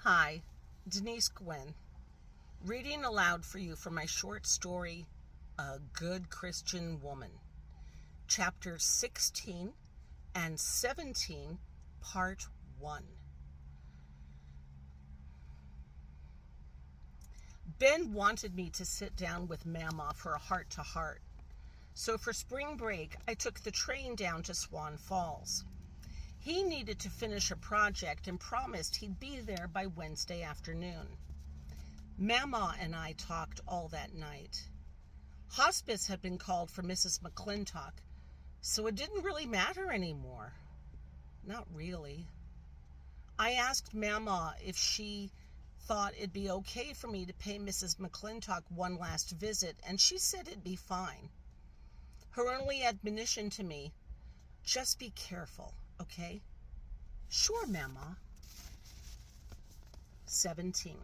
Hi, Denise Gwen, reading aloud for you from my short story, A Good Christian Woman, chapters 16 and 17, part 1. Ben wanted me to sit down with Mama for a heart-to-heart, so for spring break I took the train down to Swan Falls. He needed to finish a project and promised he'd be there by Wednesday afternoon. Mama and I talked all that night. Hospice had been called for Mrs. McClintock, so it didn't really matter anymore. Not really. I asked Mama if she thought it'd be okay for me to pay Mrs. McClintock one last visit, and she said it'd be fine. Her only admonition to me, just be careful, okay? Sure, Mama. 17.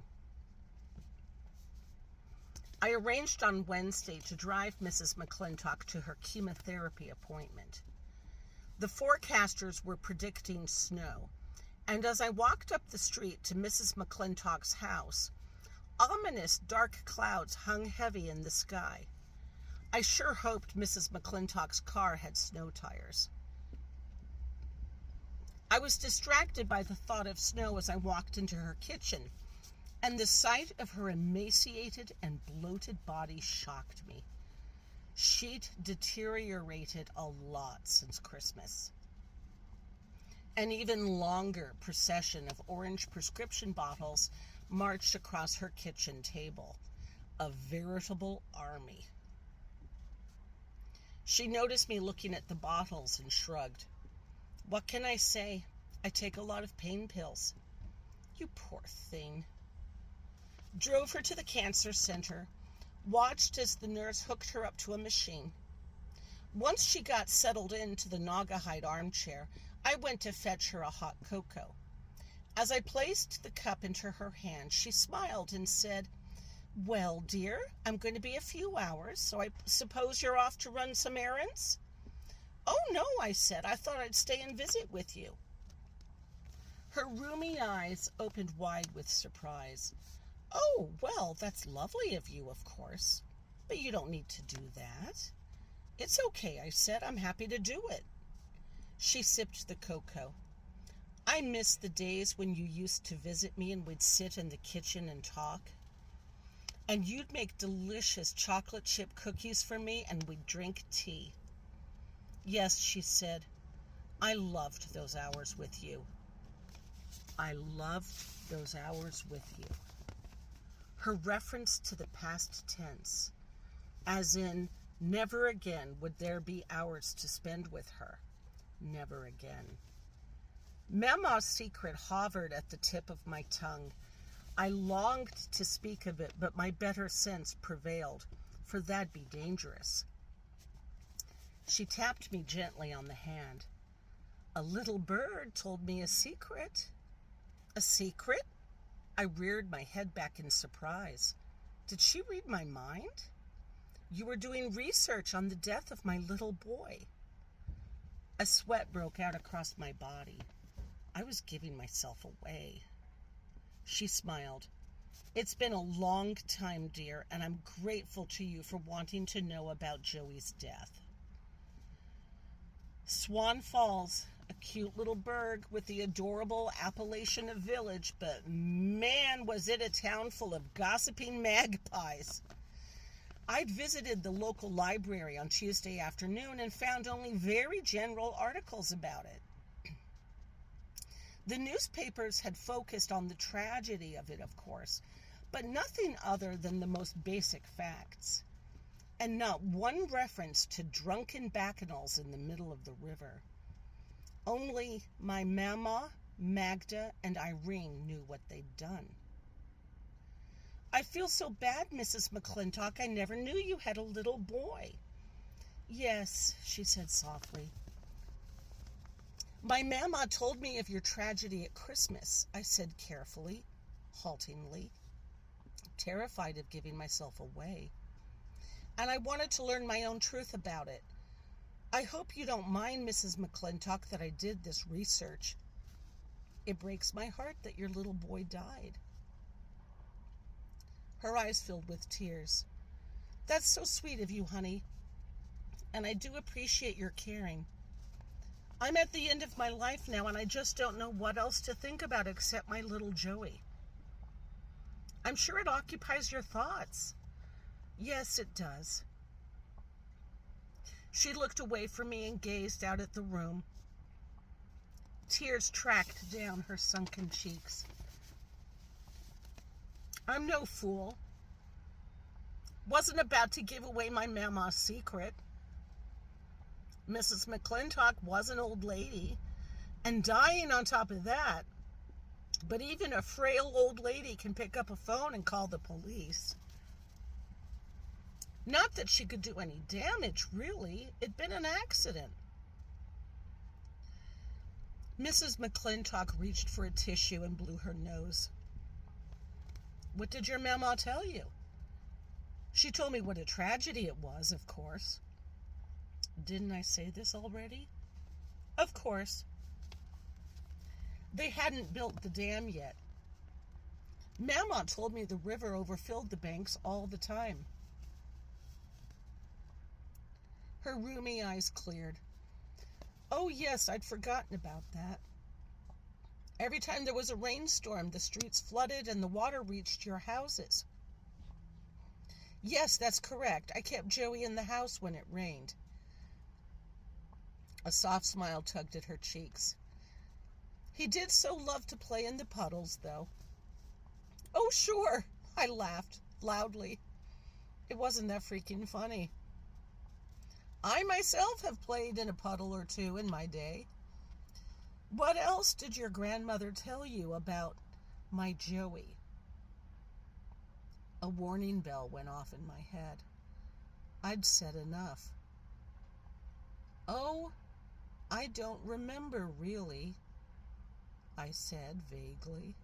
I arranged on Wednesday to drive Mrs. McClintock to her chemotherapy appointment. The forecasters were predicting snow, and as I walked up the street to Mrs. McClintock's house, ominous dark clouds hung heavy in the sky. I sure hoped Mrs. McClintock's car had snow tires. I was distracted by the thought of snow as I walked into her kitchen, and the sight of her emaciated and bloated body shocked me. She'd deteriorated a lot since Christmas. An even longer procession of orange prescription bottles marched across her kitchen table, a veritable army. She noticed me looking at the bottles and shrugged. What can I say? I take a lot of pain pills. You poor thing. Drove her to the cancer center, watched as the nurse hooked her up to a machine. Once she got settled into the Naugahyde armchair, I went to fetch her a hot cocoa. As I placed the cup into her hand, she smiled and said, Well, dear, I'm going to be a few hours, so I suppose you're off to run some errands? Oh, no, I said. I thought I'd stay and visit with you. Her roomy eyes opened wide with surprise. Oh, well, that's lovely of you, of course, but you don't need to do that. It's okay, I said. I'm happy to do it. She sipped the cocoa. I miss the days when you used to visit me and we'd sit in the kitchen and talk. And you'd make delicious chocolate chip cookies for me and we'd drink tea. Yes, she said, I loved those hours with you. I loved those hours with you. Her reference to the past tense, as in, never again would there be hours to spend with her. Never again. Mama's secret hovered at the tip of my tongue. I longed to speak of it, but my better sense prevailed, for that'd be dangerous. She tapped me gently on the hand. A little bird told me a secret. A secret? I reared my head back in surprise. Did she read my mind? You were doing research on the death of my little boy. A sweat broke out across my body. I was giving myself away. She smiled. It's been a long time, dear, and I'm grateful to you for wanting to know about Joey's death. Swan Falls, a cute little burg with the adorable appellation of village, but man, was it a town full of gossiping magpies. I'd visited the local library on Tuesday afternoon and found only very general articles about it. The newspapers had focused on the tragedy of it, of course, but nothing other than the most basic facts. And not one reference to drunken bacchanals in the middle of the river. Only my Mama, Magda, and Irene knew what they'd done. I feel so bad, Mrs. McClintock. I never knew you had a little boy. Yes, she said softly. My Mama told me of your tragedy at Christmas, I said carefully, haltingly, terrified of giving myself away. And I wanted to learn my own truth about it. I hope you don't mind, Mrs. McClintock, that I did this research. It breaks my heart that your little boy died. Her eyes filled with tears. That's so sweet of you, honey, and I do appreciate your caring. I'm at the end of my life now, and I just don't know what else to think about except my little Joey. I'm sure it occupies your thoughts. Yes, it does. She looked away from me and gazed out at the room. Tears tracked down her sunken cheeks. I'm no fool. Wasn't about to give away my mama's secret. Mrs. McClintock was an old lady, and dying on top of that. But even a frail old lady can pick up a phone and call the police. Not that she could do any damage, really. It'd been an accident. Mrs. McClintock reached for a tissue and blew her nose. What did your mama tell you? She told me what a tragedy it was, of course. Didn't I say this already? Of course. They hadn't built the dam yet. Mama told me the river overfilled the banks all the time. Her rheumy eyes cleared. Oh, yes, I'd forgotten about that. Every time there was a rainstorm, the streets flooded and the water reached your houses. Yes, that's correct. I kept Joey in the house when it rained. A soft smile tugged at her cheeks. He did so love to play in the puddles, though. Oh, sure, I laughed loudly. It wasn't that freaking funny. I myself have played in a puddle or two in my day. What else did your grandmother tell you about my Joey? A warning bell went off in my head. I'd said enough. Oh, I don't remember really, I said vaguely.